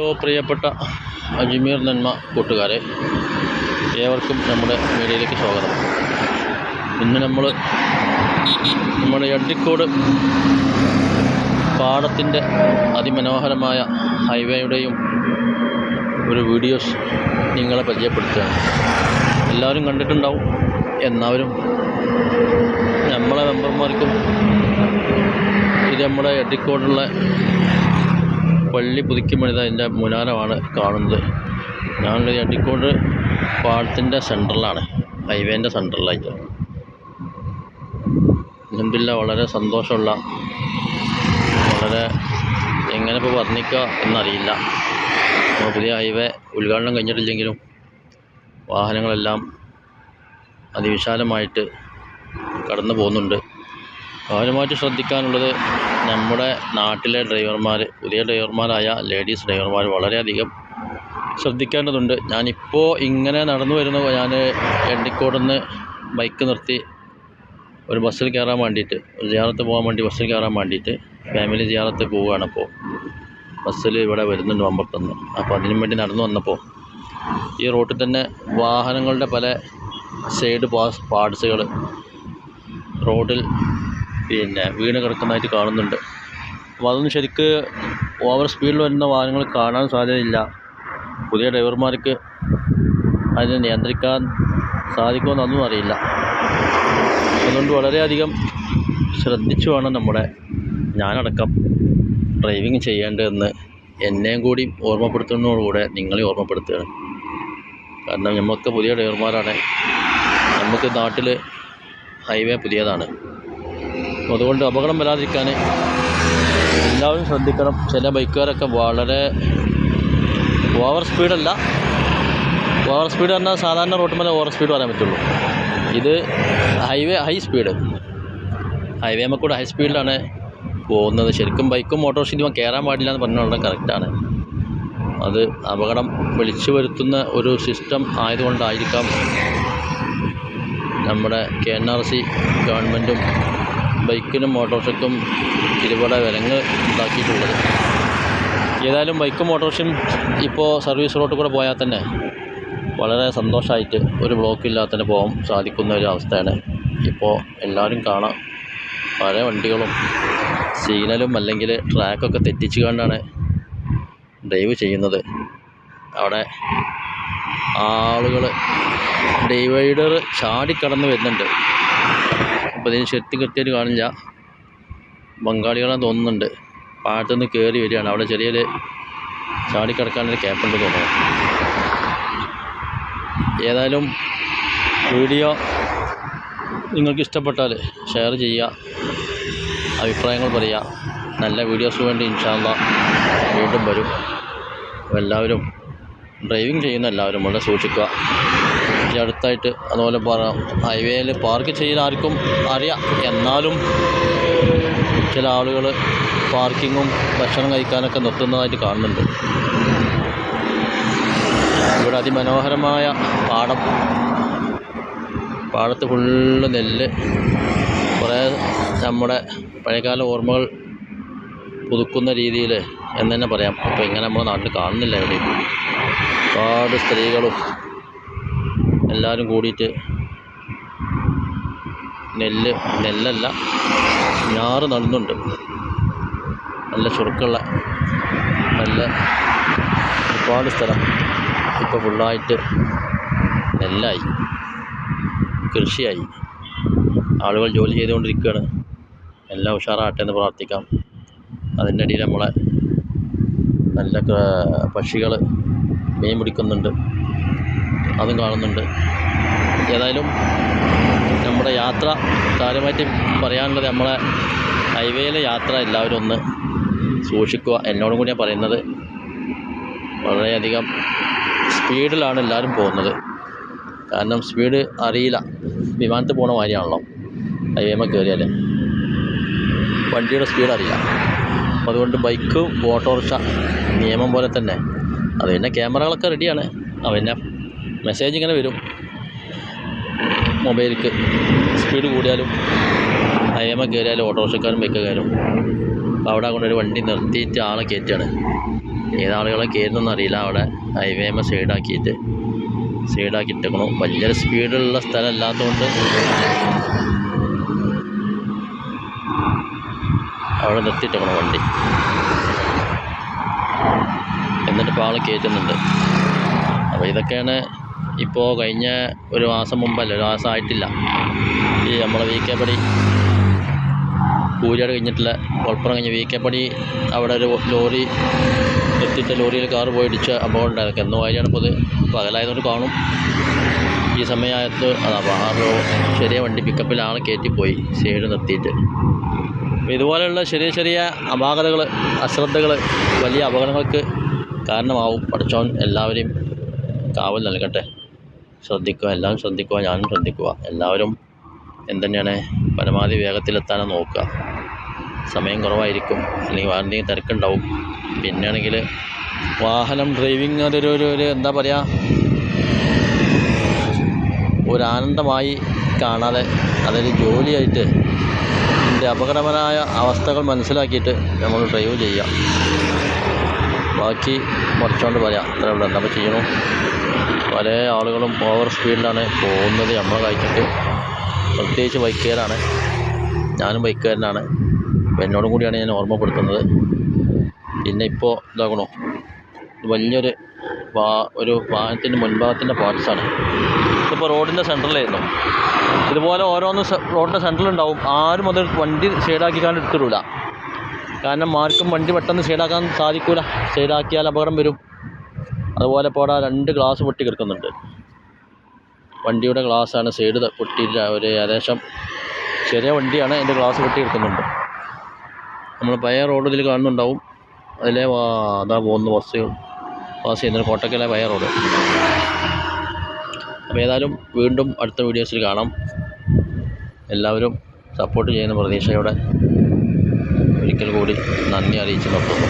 പ്രിയപ്പെട്ട അജ്മീർ നന്മ കൂട്ടുകാരെ, ഏവർക്കും നമ്മുടെ മീഡിയയിലേക്ക് സ്വാഗതം. ഇന്ന് നമ്മുടെ എഡ്ഡിക്കോട് പാടത്തിൻ്റെ അതിമനോഹരമായ ഹൈവേയുടെയും ഒരു വീഡിയോസ് നിങ്ങളെ പരിചയപ്പെടുത്തുകയാണ്. എല്ലാവരും കണ്ടിട്ടുണ്ടാവും. എന്നാലും നമ്മളെ മെമ്പർമാർക്കും ഇത് നമ്മുടെ എഡ്ഡിക്കോടുള്ള പള്ളി പുതുക്കിപ്പണിത അതിൻ്റെ മുനാരമാണ് കാണുന്നത്. ഞാനുള്ളത് എഡ്ഡിക്കോട് പാടത്തിൻ്റെ സെൻട്രലാണ്, ഹൈവേൻ്റെ സെൻട്രലായിട്ട്. അൽഹംദുലില്ലാഹ് വളരെ സന്തോഷമുള്ള, വളരെ എങ്ങനെ ഇപ്പോൾ വർണ്ണിക്കുക എന്നറിയില്ല. പുതിയ ഹൈവേ ഉദ്ഘാടനം കഴിഞ്ഞിട്ടില്ലെങ്കിലും വാഹനങ്ങളെല്ലാം അതിവിശാലമായിട്ട് കടന്നു പോകുന്നുണ്ട്. കാര്യമായിട്ട് ശ്രദ്ധിക്കാനുള്ളത് നമ്മുടെ നാട്ടിലെ ഡ്രൈവർമാർ, പുതിയ ഡ്രൈവർമാരായ ലേഡീസ് ഡ്രൈവർമാർ വളരെയധികം ശ്രദ്ധിക്കേണ്ടതുണ്ട്. ഞാനിപ്പോൾ ഇങ്ങനെ നടന്നു വരുന്ന ഞാൻ എഡ്ഡിക്കോട് നിന്ന് ബൈക്ക് നിർത്തി ഒരു ബസ്സിൽ കയറാൻ വേണ്ടിയിട്ട്, ഒരു സിയാറത്ത് പോകാൻ വേണ്ടി ബസ്സിൽ കയറാൻ വേണ്ടിയിട്ട് ഫാമിലി സിയാറത്ത് പോവുകയാണ്. അപ്പോൾ ബസ്സിൽ ഇവിടെ വരുന്നുണ്ട് മമ്പുറത്തുനിന്ന്. അപ്പോൾ അതിനു വേണ്ടി നടന്നു വന്നപ്പോൾ ഈ റോട്ടിൽ തന്നെ വാഹനങ്ങളുടെ പല സൈഡ് പാർട്സുകൾ റോഡിൽ വീണ് കിടക്കുന്നതായിട്ട് കാണുന്നുണ്ട്. അപ്പോൾ അതൊന്നും ശരിക്ക് ഓവർ സ്പീഡിൽ വരുന്ന വാഹനങ്ങൾ കാണാൻ സാധ്യതയില്ല. പുതിയ ഡ്രൈവർമാർക്ക് അതിനെ നിയന്ത്രിക്കാൻ സാധിക്കുമെന്നൊന്നും അറിയില്ല. അതുകൊണ്ട് വളരെയധികം ശ്രദ്ധിച്ചു വേണം ഞാനടക്കം ഡ്രൈവിങ് ചെയ്യേണ്ടതെന്ന് എന്നെയും കൂടി ഓർമ്മപ്പെടുത്തുന്നതോടുകൂടെ നിങ്ങളെ ഓർമ്മപ്പെടുത്തുകയാണ്. കാരണം നമുക്ക് പുതിയ ഡ്രൈവർമാരാണ്, നമുക്ക് നാട്ടിൽ ഹൈവേ പുതിയതാണ്. അതുകൊണ്ട് അപകടം വരാതിരിക്കാൻ എല്ലാവരും ശ്രദ്ധിക്കണം. ചില ബൈക്കുകാരൊക്കെ വളരെ ഓവർ സ്പീഡല്ല, ഓവർ സ്പീഡ് പറഞ്ഞാൽ സാധാരണ റോഡ് മേലെ ഓവർ സ്പീഡ് പറയാൻ പറ്റുള്ളൂ. ഇത് ഹൈ സ്പീഡ്, ഹൈവേ കൂടെ ഹൈ സ്പീഡിലാണ് പോകുന്നത്. ശരിക്കും ബൈക്കും മോട്ടോർസൈക്കിളും കയറാൻ പാടില്ല എന്ന് പറഞ്ഞാൽ കറക്റ്റാണ്. അത് അപകടം വിളിച്ചു വരുത്തുന്ന ഒരു സിസ്റ്റം ആയതുകൊണ്ടായിരിക്കാം നമ്മുടെ KNRC ഗവൺമെൻറ്റും ബൈക്കിനും മോട്ടോർസൈക്കിളും ഇരുപടെ വിലങ്ങ് ഉണ്ടാക്കിയിട്ടുള്ളത്. ഏതായാലും ബൈക്കും മോട്ടോർസൈക്കിളും ഇപ്പോൾ സർവീസ് റോഡിൽ കൂടെ പോയാൽ തന്നെ വളരെ സന്തോഷമായിട്ട് ഒരു ബ്ലോക്കില്ലാതെ തന്നെ പോകാൻ സാധിക്കുന്ന ഒരു അവസ്ഥയാണ് ഇപ്പോൾ എല്ലാവരും കാണാം. പല വണ്ടികളും സിഗ്നലും അല്ലെങ്കിൽ ട്രാക്കൊക്കെ തെറ്റിച്ചു കൊണ്ടാണ് ഡ്രൈവ് ചെയ്യുന്നത്. അവിടെ ആളുകൾ ഡിവൈഡർ ചാടിക്കടന്ന് വരുന്നുണ്ട്. അപ്പോൾ ഇതിന് ശരിക്കും കൃത്യമായിട്ട് കാണില്ല, ബംഗാളികളാണെന്ന് തോന്നുന്നുണ്ട്. പാടത്തുനിന്ന് കയറി വരികയാണ്. അവിടെ ചെറിയൊരു ചാടിക്കിടക്കാനൊരു ക്യാപ്പുണ്ട് തോന്നുന്നു. ഏതായാലും വീഡിയോ നിങ്ങൾക്ക് ഇഷ്ടപ്പെട്ടാൽ ഷെയർ ചെയ്യുക, അഭിപ്രായങ്ങൾ പറയുക. നല്ല വീഡിയോസ് വേണ്ടി ഇൻഷാ അല്ലാഹ് വീണ്ടും വരും. എല്ലാവരും ഡ്രൈവിങ് ചെയ്യുന്ന എല്ലാവരും വളരെ സൂക്ഷിക്കുക. ഈ അടുത്തായിട്ട് അതുപോലെ ഹൈവേയിൽ പാർക്ക് ചെയ്യാൻ ആർക്കും അറിയാം, എന്നാലും ചില ആളുകൾ പാർക്കിങ്ങും ഭക്ഷണം കഴിക്കാനൊക്കെ നിർത്തുന്നതായിട്ട് കാണുന്നുണ്ട്. ഇവിടെ അതിമനോഹരമായ പാടത്ത് ഫുള്ള് നെല്ല്, കുറേ നമ്മുടെ പഴയകാല ഓർമ്മകൾ പുതുക്കുന്ന രീതിയിൽ എന്ന് തന്നെ പറയാം. അപ്പോൾ ഇങ്ങനെ നമ്മുടെ നാട്ടിൽ കാണുന്നില്ല എവിടെയും. ഒരുപാട് സ്ത്രീകളും എല്ലാവരും കൂടിയിട്ട് നെല്ലല്ല ഞാറ് നടുന്നുണ്ട്. നല്ല ചുരുക്കമുള്ള നല്ല ഒരുപാട് സ്ഥലം ഇപ്പോൾ ഫുള്ളായിട്ട് നെല്ലായി, കൃഷിയായി. ആളുകൾ ജോലി ചെയ്തുകൊണ്ടിരിക്കുകയാണ്. എല്ലാം ഉഷാറാകട്ടെ എന്ന് പ്രാർത്ഥിക്കാം. അതിൻ്റെ ഇടയിൽ നമ്മളെ നല്ല പക്ഷികൾ മീൻ പിടിക്കുന്നുണ്ട്, അതും കാണുന്നുണ്ട്. ഏതായാലും നമ്മുടെ യാത്ര കാര്യമായിട്ട് പറയാനുള്ളത്, നമ്മളെ ഹൈവേയിലെ യാത്ര എല്ലാവരും ഒന്ന് സൂക്ഷിക്കുക. എന്നോടും കൂടിയാണ് പറയുന്നത്. വളരെയധികം സ്പീഡിലാണ് എല്ലാവരും പോകുന്നത്. കാരണം സ്പീഡ് അറിയില്ല, വിമാനത്തിൽ പോകണ മാതിരിയാണല്ലോ ഹൈവേമ കയറിയാൽ, വണ്ടിയുടെ സ്പീഡ് അറിയില്ല. അതുകൊണ്ട് ബൈക്കും ഓട്ടോറിക്ഷ നിയമം പോലെ തന്നെ, അത് പിന്നെ ക്യാമറകളൊക്കെ റെഡിയാണ്. പിന്നെ മെസ്സേജ് ഇങ്ങനെ വരും മൊബൈലിലേക്ക്. സ്പീഡ് കൂടിയാലും ഹൈവേമ കയറിയാലും ഓട്ടോറിക്ഷക്കാരും ബൈക്കുകാരും അവിടെ കൊണ്ടൊരു വണ്ടി നിർത്തിയിട്ട് ആളെ കയറ്റുകയാണ്. ഏതാളുകളെ കയറുന്നൊന്നും അറിയില്ല. അവിടെ ഹൈവേമ സൈഡാക്കിയിട്ടേക്കണു. വലിയൊരു സ്പീഡുള്ള സ്ഥലം അല്ലാത്തതുകൊണ്ട് അവിടെ നിർത്തിയിട്ടേക്കണു വണ്ടി. എന്നിട്ടിപ്പോൾ ആൾ കയറ്റുന്നുണ്ട്. അപ്പോൾ ഇതൊക്കെയാണ് ഇപ്പോൾ കഴിഞ്ഞ ഒരു മാസം മുമ്പല്ല, ഒരു മാസം ആയിട്ടില്ല, ഈ നമ്മളെ വീക്കേപ്പടി കൂരിയാട് കഴിഞ്ഞിട്ടുള്ള കുളപ്പുറം കഴിഞ്ഞ് വീക്കേപ്പടി അവിടെ ഒരു ലോറി നിർത്തിയിട്ട് ലോറിയിൽ കാറ് പോയിടിച്ച അപകടം ഉണ്ടായിരുന്നു. എന്ന് കാര്യമാണ് ഇപ്പോൾ ഇത് പകലായതുകൊണ്ട് കാണും. ഈ സമയത്ത് ചെറിയ വണ്ടി പിക്കപ്പിൽ ആൾ കയറ്റിപ്പോയി സൈഡ് നിർത്തിയിട്ട്. അപ്പോൾ ഇതുപോലെയുള്ള ചെറിയ ചെറിയ അപാകതകൾ, അശ്രദ്ധകൾ വലിയ അപകടങ്ങൾക്ക് കാരണമാവും. പഠിച്ചോൻ എല്ലാവരെയും കാവൽ നൽകട്ടെ. ശ്രദ്ധിക്കുക, എല്ലാവരും ശ്രദ്ധിക്കുക, ഞാനും ശ്രദ്ധിക്കുക. എല്ലാവരും എന്തുതന്നെയാണ് പരമാവധി വേഗത്തിലെത്താനും നോക്കുക. സമയം കുറവായിരിക്കും, അല്ലെങ്കിൽ വേറെ എന്തെങ്കിലും തിരക്കുണ്ടാവും. പിന്നെയാണെങ്കിൽ വാഹനം ഡ്രൈവിങ് അതൊരു എന്താ പറയുക, ഒരു ആനന്ദമായി കാണാതെ അതൊരു ജോലിയായിട്ട് ഇതിൻ്റെ അപകടകരമായ അവസ്ഥകൾ മനസ്സിലാക്കിയിട്ട് നമ്മൾ ഡ്രൈവ് ചെയ്യുക. ബാക്കി മുറിച്ചുകൊണ്ട് പറയാം. അത്രേ ഉള്ളൂ. എന്താ ചെയ്യണു? പല ആളുകളും ഓവർ സ്പീഡിലാണ് പോകുന്നത് നമ്മളെ കാഴ്ചക്ക്. പ്രത്യേകിച്ച് ബൈക്കുകാരാണ്. ഞാനും ബൈക്കുകാരനാണ്. അപ്പോൾ എന്നോടും കൂടിയാണ് ഞാൻ ഓർമ്മപ്പെടുത്തുന്നത്. പിന്നെ ഇപ്പോൾ ഇതാകണു, വലിയൊരു വാഹനത്തിൻ്റെ മുൻഭാഗത്തിൻ്റെ പാർട്സാണ്. ഇതിപ്പോൾ റോഡിൻ്റെ സെൻറ്ററിലായിരുന്നു. ഇതുപോലെ ഓരോന്ന് റോഡിൻ്റെ സെൻറ്ററിലുണ്ടാവും. ആരും അത് വണ്ടി സൈഡാക്കിക്കാണ്ട് എടുത്തിടില്ല. കാരണം ആർക്കും വണ്ടി പെട്ടെന്ന് സൈഡാക്കാൻ സാധിക്കില്ല. സൈഡാക്കിയാൽ അപകടം വരും. അതുപോലെ ഇപ്പോൾ അവിടെ 2 ഗ്ലാസ് പൊട്ടി കിടക്കുന്നുണ്ട്. വണ്ടിയുടെ ഗ്ലാസ്സാണ് സൈഡ് പൊട്ടിയില്ല. ഒരു ഏകദേശം ചെറിയ വണ്ടിയാണ്, അതിൻ്റെ ഗ്ലാസ് പൊട്ടി കിടക്കുന്നുണ്ട്. നമ്മൾ പഴയ റോഡ് ഇതിൽ കാണുന്നുണ്ടാവും. അതിലെ അതാ പോകുന്ന ബസ് പാസ് ചെയ്യുന്നത്, കോട്ടക്കലെ പഴയ റോഡ്. അപ്പോൾ ഏതായാലും വീണ്ടും അടുത്ത വീഡിയോസിൽ കാണാം. എല്ലാവരും സപ്പോർട്ട് ചെയ്യുന്ന പ്രതീക്ഷയോടെ ഒരിക്കൽ കൂടി നന്ദി അറിയിച്ച് നിർത്തുന്നു.